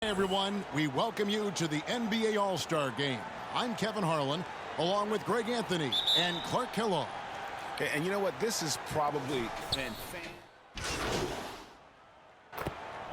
Hey everyone, we welcome you to the NBA All-Star Game. I'm Kevin Harlan, along with Greg Anthony and Clark Kellogg. And you know what? This is probably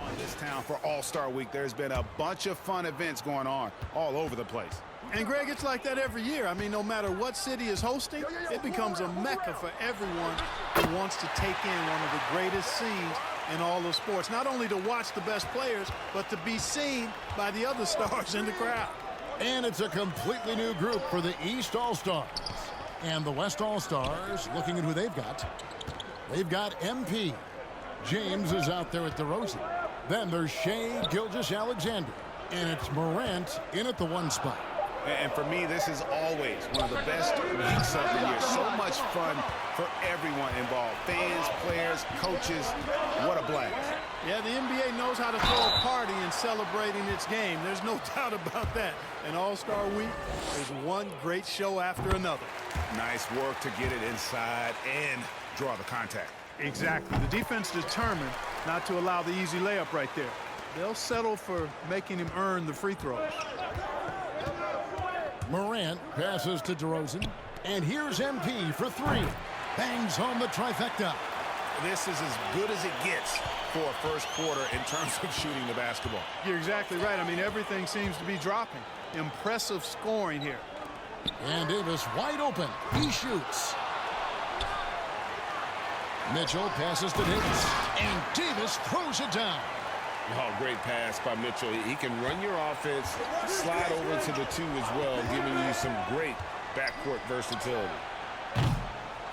on this town for All-Star Week. There's been a bunch of fun events going on all over the place. And, Greg, it's like that every year. I mean, no matter what city is hosting, it becomes a mecca for everyone who wants to take in one of the greatest scenes in all of sports. Not only to watch the best players, but to be seen by the other stars in the crowd. And it's a completely new group for the East All-Stars. And the West All-Stars, looking at who they've got MP. James is out there at DeRozan. Then there's Shai Gilgeous-Alexander. And it's Morant in at the 1 spot. And for me, this is always one of the best weeks of the year. So much fun for everyone involved. Fans, players, coaches. What a blast. Yeah, the NBA knows how to throw a party in celebrating its game. There's no doubt about that. And All-Star Week is one great show after another. Nice work to get it inside and draw the contact. Exactly. The defense determined not to allow the easy layup right there. They'll settle for making him earn the free throws. Morant passes to DeRozan. And here's MP for 3. Bangs home the trifecta. This is as good as it gets for a first quarter in terms of shooting the basketball. You're exactly right. I mean, everything seems to be dropping. Impressive scoring here. And Davis wide open. He shoots. Mitchell passes to Davis. And Davis throws it down. Oh, great pass by Mitchell. He can run your offense, slide over to the 2 as well, giving you some great backcourt versatility.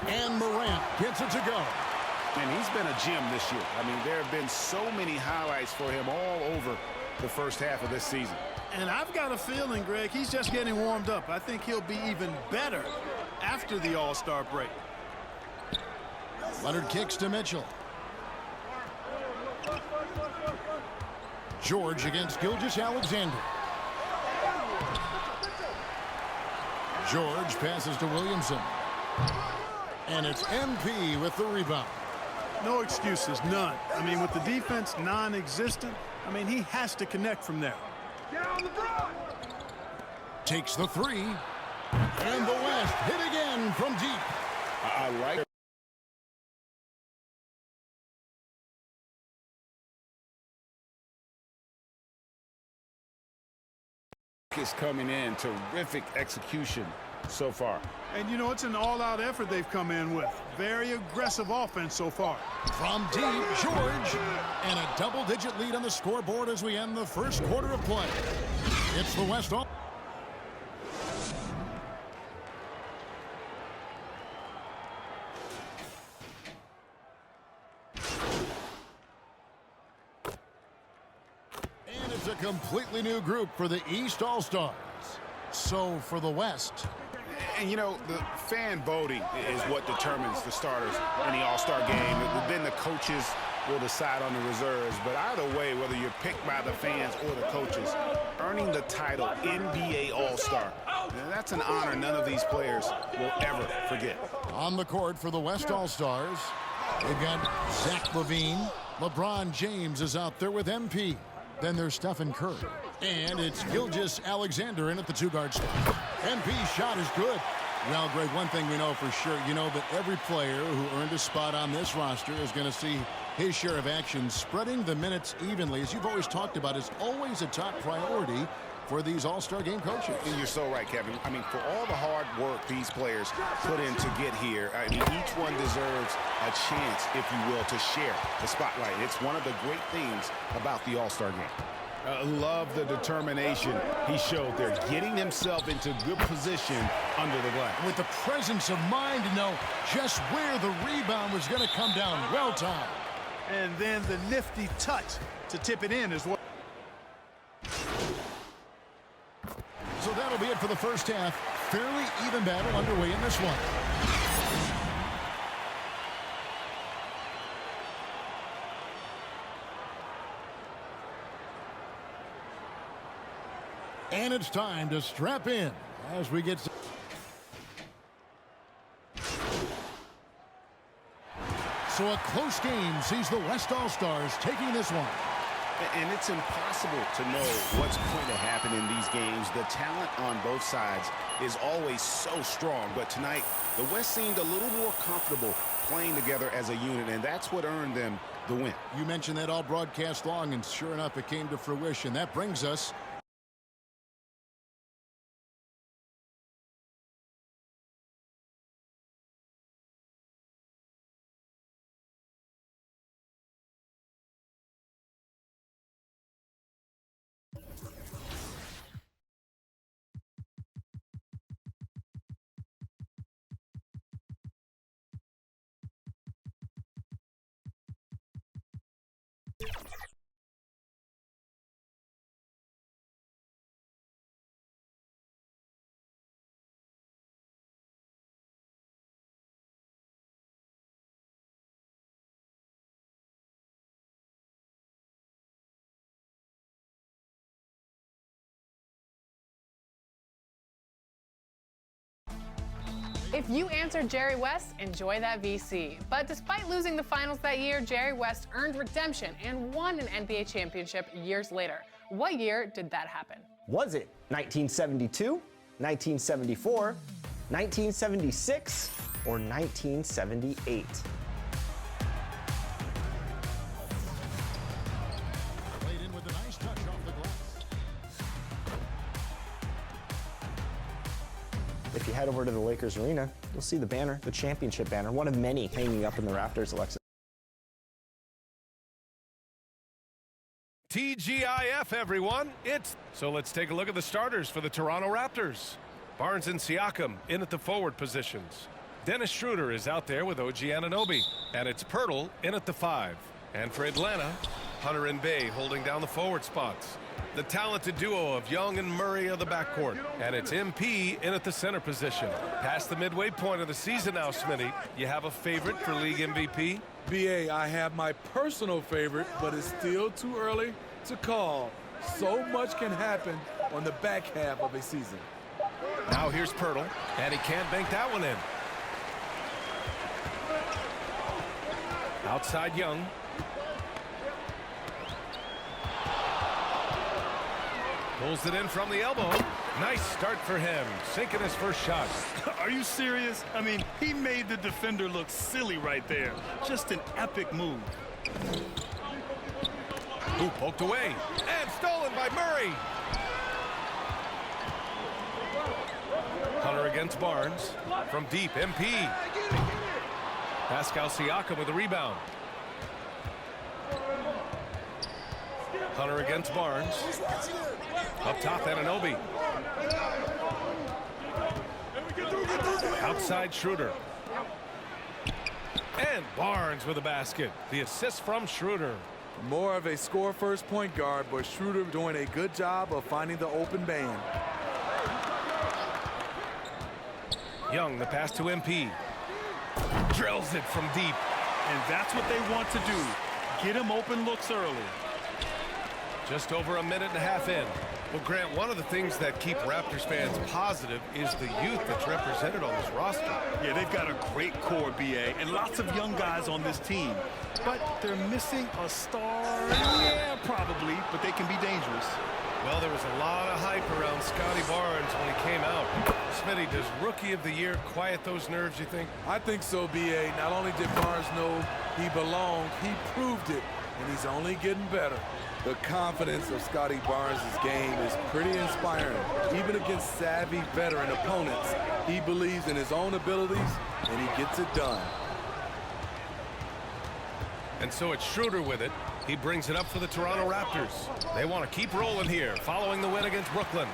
And Morant gets it to go. And he's been a gem this year. I mean, there have been so many highlights for him all over the first half of this season. And I've got a feeling, Greg, he's just getting warmed up. I think he'll be even better after the All-Star break. Leonard kicks to Mitchell. George against Gilgeous-Alexander. George passes to Williamson. And it's MP with the rebound. No excuses, none. I mean, with the defense non-existent, I mean, he has to connect from there. Takes the 3. And the West hit again from deep. I like is coming in. Terrific execution so far. And, you know, it's an all-out effort they've come in with. Very aggressive offense so far. From deep, George. And a double-digit lead on the scoreboard as we end the first quarter of play. It's the West All. And it's a completely new group for the East All-Stars. So for the West. And, you know, the fan voting is what determines the starters in the All-Star game. Then the coaches will decide on the reserves. But either way, whether you're picked by the fans or the coaches, earning the title NBA All-Star, that's an honor none of these players will ever forget. On the court for the West All-Stars, they've got Zach LaVine. LeBron James is out there with MP. Then there's Stephen Curry. And it's Gilgeous-Alexander in at the 2-guard spot. MP's shot is good. Well, Greg, one thing we know for sure, you know that every player who earned a spot on this roster is going to see his share of action. Spreading the minutes evenly, as you've always talked about, is always a top priority for these All-Star game coaches. And you're so right, Kevin. I mean, for all the hard work these players put in to get here, I mean, each one deserves a chance, if you will, to share the spotlight. It's one of the great things about the All-Star game. Love the determination he showed there, getting himself into good position under the glass. With the presence of mind to know just where the rebound was going to come down. Well timed. And then the nifty touch to tip it in as well. So that'll be it for the first half. Fairly even battle underway in this one. And it's time to strap in as we get... So a close game sees the West All-Stars taking this one. And it's impossible to know what's going to happen in these games. The talent on both sides is always so strong. But tonight, the West seemed a little more comfortable playing together as a unit, and that's what earned them the win. You mentioned that all broadcast long, and sure enough, it came to fruition. That brings us If you answered Jerry West, enjoy that VC. But despite losing the finals that year, Jerry West earned redemption and won an NBA championship years later. What year did that happen? Was it 1972, 1974, 1976, or 1978? played in with a nice touch off the glass. If you head over to the Lakers arena, you'll see the banner, the championship banner, one of many hanging up in the rafters, Alexis. TGIF, everyone. So let's take a look at the starters for the Toronto Raptors. Barnes and Siakam in at the forward positions. Dennis Schroeder is out there with OG Anunoby. And it's Pirtle in at the 5. And for Atlanta, Hunter and Bay holding down the forward spots. The talented duo of Young and Murray of the backcourt. And it's MP in at the center position. Past the midway point of the season now, Smitty. You have a favorite for league MVP? BA, I have my personal favorite, but it's still too early to call. So much can happen on the back half of a season. Now here's Pirtle, and he can't bank that one in. Outside Young. Pulls it in from the elbow. Nice start for him, sinking his first shot. Are you serious? I mean, he made the defender look silly right there. Just an epic move. Ooh, poked away, and stolen by Murray. Hunter against Barnes. From deep, MP. Pascal Siakam with a rebound. Hunter against Barnes. Up top, Anunoby. Outside Schroeder. And Barnes with a basket. The assist from Schroeder. More of a score-first point guard, but Schroeder doing a good job of finding the open man. Young, the pass to MP. Drills it from deep. And that's what they want to do. Get him open looks early. Just over a minute and a half in. Well, Grant, one of the things that keep Raptors fans positive is the youth that's represented on this roster. Yeah, they've got a great core, BA, and lots of young guys on this team. But they're missing a star. Yeah, probably, but they can be dangerous. Well, there was a lot of hype around Scotty Barnes when he came out. Smitty, does Rookie of the Year quiet those nerves, you think? I think so, BA. Not only did Barnes know he belonged, he proved it, and he's only getting better. The confidence of Scotty Barnes' game is pretty inspiring. Even against savvy veteran opponents, he believes in his own abilities, and he gets it done. And so it's Schroeder with it. He brings it up for the Toronto Raptors. They want to keep rolling here, following the win against Brooklyn.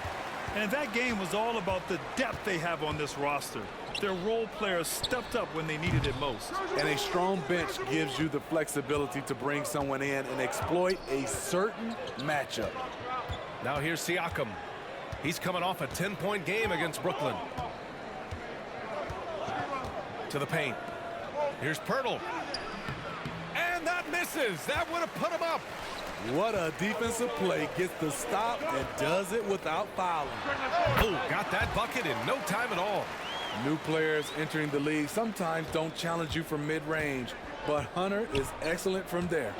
And that game was all about the depth they have on this roster. Their role players stepped up when they needed it most. And a strong bench gives you the flexibility to bring someone in and exploit a certain matchup. Now here's Siakam. He's coming off a 10-point game against Brooklyn. To the paint. Here's Pirtle. And that misses. That would have put him up. What a defensive play. Gets the stop and does it without fouling. Oh, got that bucket in no time at all. New players entering the league sometimes don't challenge you from mid-range, but Hunter is excellent from there.